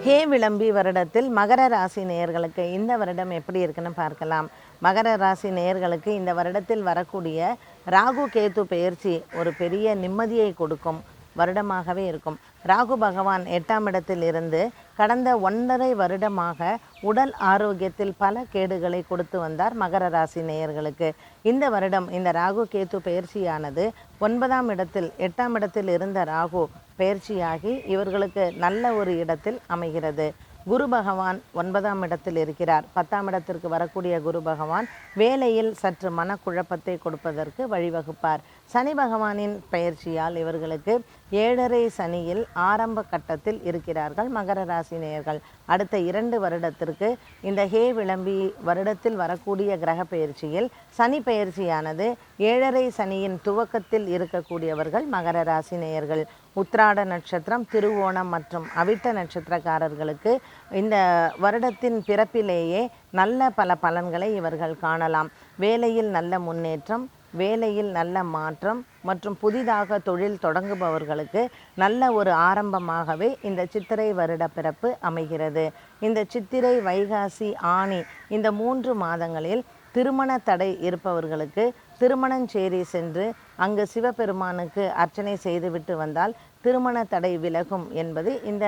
ஹே விளம்பி வருடத்தில் மகர ராசி நேயர்களுக்கு இந்த வருடம் எப்படி இருக்குன்னு பார்க்கலாம். மகர ராசி நேயர்களுக்கு இந்த வருடத்தில் வரக்கூடிய ராகு கேது பெயர்ச்சி ஒரு பெரிய நிம்மதியை கொடுக்கும் வருடமாகவே இருக்கும். ராகு பகவான் 8ஆம் இடத்தில் இருந்து கடந்த 1.5 வருடமாக உடல் ஆரோக்கியத்தில் பல கேடுகளை கொடுத்து வந்தார் மகர ராசி நேயர்களுக்கு. இந்த வருடம் இந்த ராகு கேது பெயர்ச்சியானது 9ஆம் இடத்தில் 8ஆம் இடத்தில் இருந்த ராகு பெயர்ச்சியாகி இவர்களுக்கு நல்ல ஒரு இடத்தில் அமைகிறது. குரு பகவான் 9ஆம் இடத்தில் இருக்கிறார். 10ஆம் இடத்திற்கு வரக்கூடிய குரு பகவான் வேலையில் சற்று மனக்குழப்பத்தை கொடுப்பதற்கு வழிவகுப்பார். சனி பகவானின் பெயர்ச்சியால் இவர்களுக்கு 7.5 சனியில் ஆரம்ப கட்டத்தில் இருக்கிறார்கள் மகர ராசி நேயர்கள். அடுத்த 2 வருடத்திற்கு இந்த ஹே விளம்பி வருடத்தில் வரக்கூடிய கிரக பெயர்ச்சியில் சனி பெயர்ச்சியானது 7.5 சனியின் துவக்கத்தில் இருக்கக்கூடியவர்கள் மகர ராசி நேயர்கள். உத்திராட நட்சத்திரம், திருவோணம் மற்றும் அவிட்ட நட்சத்திரக்காரர்களுக்கு இந்த வருடத்தின் பிறப்பிலேயே நல்ல பல பலன்களை இவர்கள் காணலாம். வேலையில் நல்ல முன்னேற்றம், வேலையில் நல்ல மாற்றம் மற்றும் புதிதாக தொழில் தொடங்குபவர்களுக்கு நல்ல ஒரு ஆரம்பமாகவே இந்த சித்திரை வருட பிறப்பு அமைகிறது. இந்த சித்திரை, வைகாசி, ஆனி இந்த 3 மாதங்களில் திருமண தடை இருப்பவர்களுக்கு திருமணஞ்சேரி சென்று அங்கு சிவபெருமானுக்கு அர்ச்சனை செய்துவிட்டு வந்தால் திருமண தடை விலகும் என்பது இந்த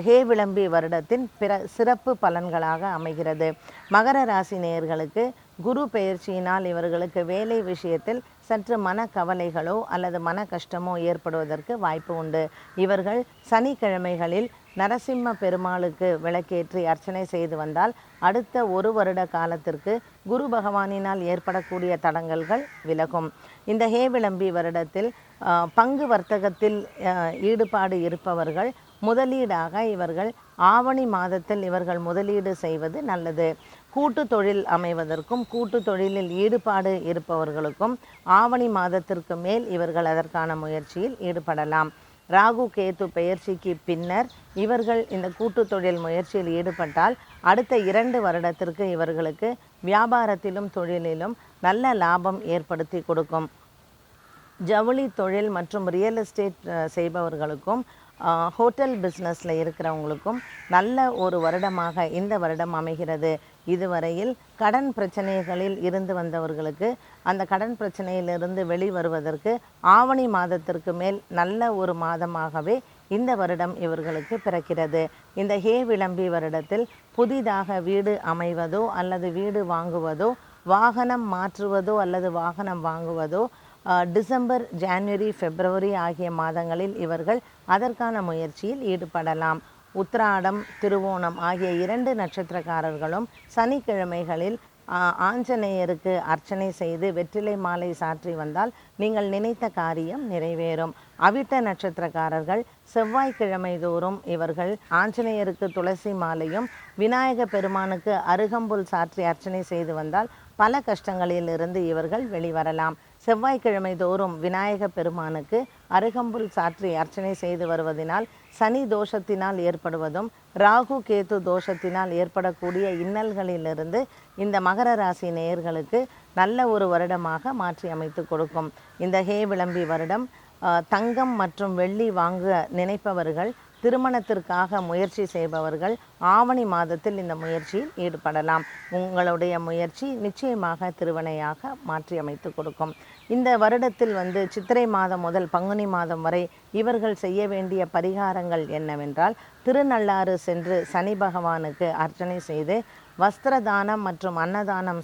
ஹே விளம்பி வருடத்தின் சிறப்பு பலன்களாக அமைகிறது. மகர ராசி நேயர்களுக்கு குரு பெயர்ச்சியினால் இவர்களுக்கு வேலை விஷயத்தில் சற்று மனக்கவலைகளோ அல்லது மன கஷ்டமோ ஏற்படுவதற்கு வாய்ப்பு உண்டு. இவர்கள் சனிக்கிழமைகளில் நரசிம்ம பெருமாளுக்கு விளக்கேற்றி அர்ச்சனை செய்து வந்தால் அடுத்த 1 வருட காலத்திற்கு குரு பகவானினால் ஏற்படக்கூடிய தடங்கல்கள் விலகும். இந்த ஹே விளம்பி வருடத்தில் பங்கு வர்த்தகத்தில் ஈடுபாடு இருப்பவர்கள் முதலீடாக இவர்கள் ஆவணி மாதத்தில் இவர்கள் முதலீடு செய்வது நல்லது. கூட்டு தொழில் அமைவதற்கும் கூட்டு தொழிலில் ஈடுபாடு இருப்பவர்களுக்கும் ஆவணி மாதத்திற்கு மேல் இவர்கள் அதற்கான முயற்சியில் ஈடுபடலாம். ராகு கேது பெயர்ச்சிக்கு பின்னர் இவர்கள் இந்த கூட்டு தொழில் முயற்சியில் ஈடுபட்டால் அடுத்த 2 வருடத்திற்கு இவர்களுக்கு வியாபாரத்திலும் தொழிலிலும் நல்ல லாபம் ஏற்படுத்தி கொடுக்கும். ஜவுளி தொழில் மற்றும் ரியல் எஸ்டேட் செய்பவர்களுக்கும் ஹோட்டல் பிஸ்னஸில் இருக்கிறவங்களுக்கும் நல்ல ஒரு வருடமாக இந்த வருடம் அமைகிறது. இதுவரையில் கடன் பிரச்சனைகளில் இருந்து வந்தவர்களுக்கு அந்த கடன் பிரச்சனையிலிருந்து வெளிவருவதற்கு ஆவணி மாதத்திற்கு மேல் நல்ல ஒரு மாதமாகவே இந்த வருடம் இவர்களுக்கு பிறக்கிறது. இந்த ஹே விளம்பி வருடத்தில் புதிதாக வீடு அமைவதோ அல்லது வீடு வாங்குவதோ, வாகனம் மாற்றுவதோ அல்லது வாகனம் வாங்குவதோ டிசம்பர், ஜனவரி, பிப்ரவரி ஆகிய மாதங்களில் இவர்கள் அதற்கான முயற்சியில் ஈடுபடலாம். உத்திராடம், திருவோணம் ஆகிய 2 நட்சத்திரக்காரர்களும் சனிக்கிழமைகளில் ஆஞ்சநேயருக்கு அர்ச்சனை செய்து வெற்றிலை மாலை சாற்றி வந்தால் நீங்கள் நினைத்த காரியம் நிறைவேறும். அவிட்ட நட்சத்திரக்காரர்கள் செவ்வாய்க்கிழமை தோறும் இவர்கள் ஆஞ்சநேயருக்கு துளசி மாலையும் விநாயக பெருமானுக்கு அருகம்புல் சாற்றி அர்ச்சனை செய்து வந்தால் பல கஷ்டங்களிலிருந்து இவர்கள் வெளிவரலாம். செவ்வாய்க்கிழமை தோறும் விநாயக பெருமானுக்கு அருகம்புல் சாற்றி அர்ச்சனை செய்து வருவதனால் சனி தோஷத்தினால் ஏற்படுவதும் ராகு கேது தோஷத்தினால் ஏற்படக்கூடிய இன்னல்களிலிருந்து இந்த மகர ராசி நேயர்களுக்கு நல்ல ஒரு வருடமாக மாற்றி அமைத்து கொடுக்கும். இந்த ஹே விளம்பி வருடம் தங்கம் மற்றும் வெள்ளி வாங்க நினைப்பவர்கள், திருமணத்திற்காக முயற்சி செய்பவர்கள் ஆவணி மாதத்தில் இந்த முயற்சியில் ஈடுபடலாம். உங்களுடைய முயற்சி நிச்சயமாக திருவினையாக மாற்றி அமைத்து கொடுக்கும். இந்த வருடத்தில் சித்திரை மாதம் முதல் பங்குனி மாதம் வரை இவர்கள் செய்ய வேண்டிய பரிகாரங்கள் என்னவென்றால், திருநள்ளாறு சென்று சனி பகவானுக்கு அர்ச்சனை செய்து வஸ்திரதானம் மற்றும் அன்னதானம்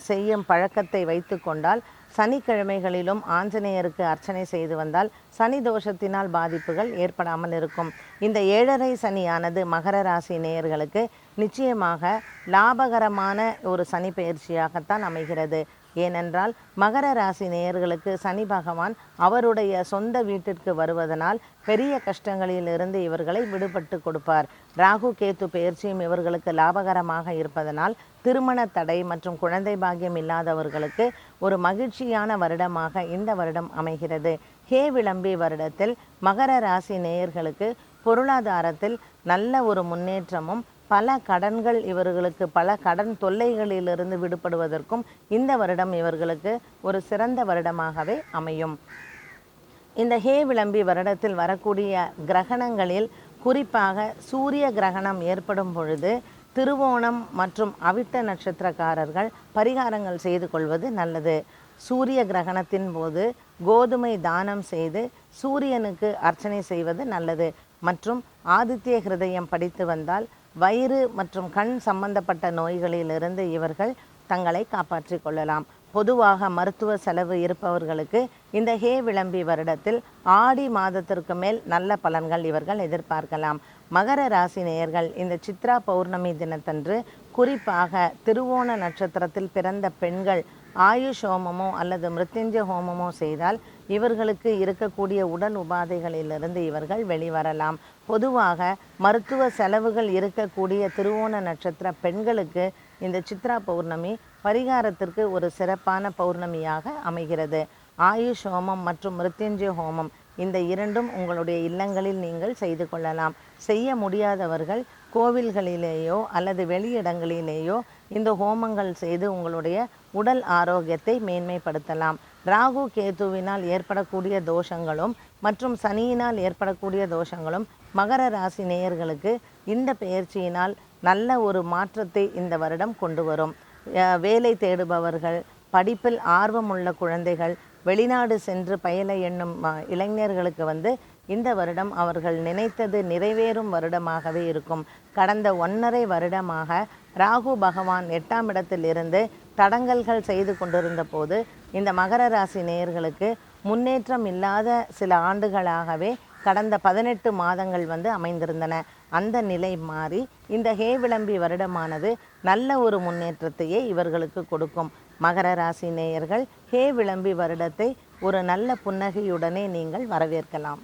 செய்யும் பழக்கத்தை வைத்து கொண்டால் சனிக்கிழமைகளிலும் ஆஞ்சநேயருக்கு அர்ச்சனை செய்து வந்தால் சனி தோஷத்தினால் பாதிப்புகள் ஏற்படாமல் இருக்கும். இந்த 7.5 சனியானது மகர ராசி நேயர்களுக்கு நிச்சயமாக லாபகரமான ஒரு சனி பெயர்ச்சியாகத்தான் அமைகிறது. ஏனென்றால் மகர ராசி நேயர்களுக்கு சனி பகவான் அவருடைய சொந்த வீட்டிற்கு வருவதனால் பெரிய கஷ்டங்களிலிருந்து இவர்களை விடுபட்டு கொடுப்பார். ராகு கேது பெயர்ச்சியும் இவர்களுக்கு லாபகரமாக இருப்பதனால் திருமண தடை மற்றும் குழந்தை பாக்கியம் இல்லாதவர்களுக்கு ஒரு மகிழ்ச்சியான வருடமாக இந்த வருடம் அமைகிறது. ஹே விளம்பி வருடத்தில் மகர ராசி நேயர்களுக்கு பொருளாதாரத்தில் நல்ல ஒரு முன்னேற்றமும் பல கடன்கள் இவர்களுக்கு பல கடன் தொல்லைகளிலிருந்து விடுபடுவதற்கும் இந்த வருடம் இவர்களுக்கு ஒரு சிறந்த வருடமாகவே அமையும். இந்த ஹே விளம்பி வருடத்தில் வரக்கூடிய கிரகணங்களில் குறிப்பாக சூரிய கிரகணம் ஏற்படும் பொழுது திருவோணம் மற்றும் அவிட்ட நட்சத்திரக்காரர்கள் பரிகாரங்கள் செய்து கொள்வது நல்லது. சூரிய கிரகணத்தின் போது கோதுமை தானம் செய்து சூரியனுக்கு அர்ச்சனை செய்வது நல்லது. மற்றும் ஆதித்ய ஹிருதயம் படித்து வந்தால் வயிறு மற்றும் கண் சம்பந்தப்பட்ட நோய்களிலிருந்து இவர்கள் தங்களை காப்பாற்றிக் கொள்ளலாம். பொதுவாக மருத்துவ செலவு இருப்பவர்களுக்கு இந்த ஹே விளம்பி வருடத்தில் ஆடி மாதத்திற்கு மேல் நல்ல பலன்கள் இவர்கள் எதிர்பார்க்கலாம். மகர ராசி நேயர்கள் இந்த சித்ரா பௌர்ணமி தினத்தன்று குறிப்பாக திருவோண நட்சத்திரத்தில் பிறந்த பெண்கள் ஆயுஷ் ஹோமமோ அல்லது மிருத்யுஞ்சய ஹோமமோ செய்தால் இவர்களுக்கு இருக்கக்கூடிய உடல் உபாதைகளிலிருந்து இவர்கள் வெளிவரலாம். பொதுவாக மருத்துவ செலவுகள் இருக்கக்கூடிய திருவோண நட்சத்திர பெண்களுக்கு இந்த சித்ரா பௌர்ணமி பரிகாரத்திற்கு ஒரு சிறப்பான பௌர்ணமியாக அமைகிறது. ஆயுஷ் ஹோமம் மற்றும் மிருத்யுஞ்சய ஹோமம் இந்த இரண்டும் உங்களுடைய இல்லங்களில் நீங்கள் செய்து கொள்ளலாம். செய்ய முடியாதவர்கள் கோவில்களிலேயோ அல்லது வெளியிடங்களிலேயோ இந்த ஹோமங்கள் செய்து உங்களுடைய உடல் ஆரோக்கியத்தை மேன்மைப்படுத்தலாம். ராகு கேதுவினால் ஏற்படக்கூடிய தோஷங்களும் மற்றும் சனியினால் ஏற்படக்கூடிய தோஷங்களும் மகர ராசி நேயர்களுக்கு இந்த பெயர்ச்சியினால் நல்ல ஒரு மாற்றத்தை இந்த வருடம் கொண்டு வரும். வேலை தேடுபவர்கள், படிப்பில் ஆர்வமுள்ள குழந்தைகள், வெளிநாடு சென்று பயில எண்ணும் இளைஞர்களுக்கு இந்த வருடம் அவர்கள் நினைத்தது நிறைவேறும் வருடமாகவே இருக்கும். கடந்த 1.5 வருடமாக ராகு பகவான் 8ஆம் இடத்திலிருந்து தடங்கல்கள் செய்து கொண்டிருந்த போது இந்த மகர ராசி நேயர்களுக்கு முன்னேற்றம் இல்லாத சில ஆண்டுகளாகவே கடந்த 18 மாதங்கள் அமைந்திருந்தன. அந்த நிலை மாறி இந்த ஹே விளம்பி வருடமானது நல்ல ஒரு முன்னேற்றத்தையே இவர்களுக்கு கொடுக்கும். மகர ராசி நேயர்கள் ஹே விளம்பி வருடத்தை ஒரு நல்ல புன்னகையுடனே நீங்கள் வரவேற்கலாம்.